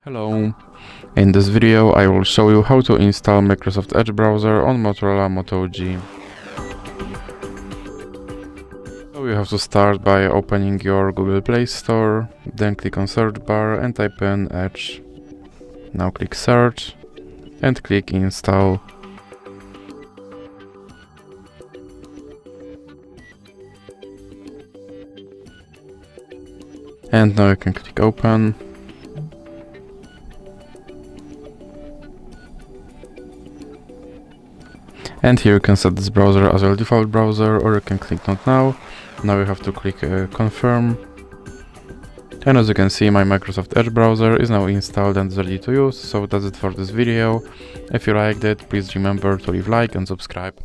Hello, in this video I will show you how to install Microsoft Edge browser on Motorola Moto G. So you have to start by opening your Google Play Store, then click on search bar and type in Edge. Now click search and click install. And now you can click open. And here you can set this browser as your default browser, or you can click not now. Now you have to click confirm. And as you can see, my Microsoft Edge browser is now installed and ready to use. So that's it for this video. If you liked it, please remember to leave a like and subscribe.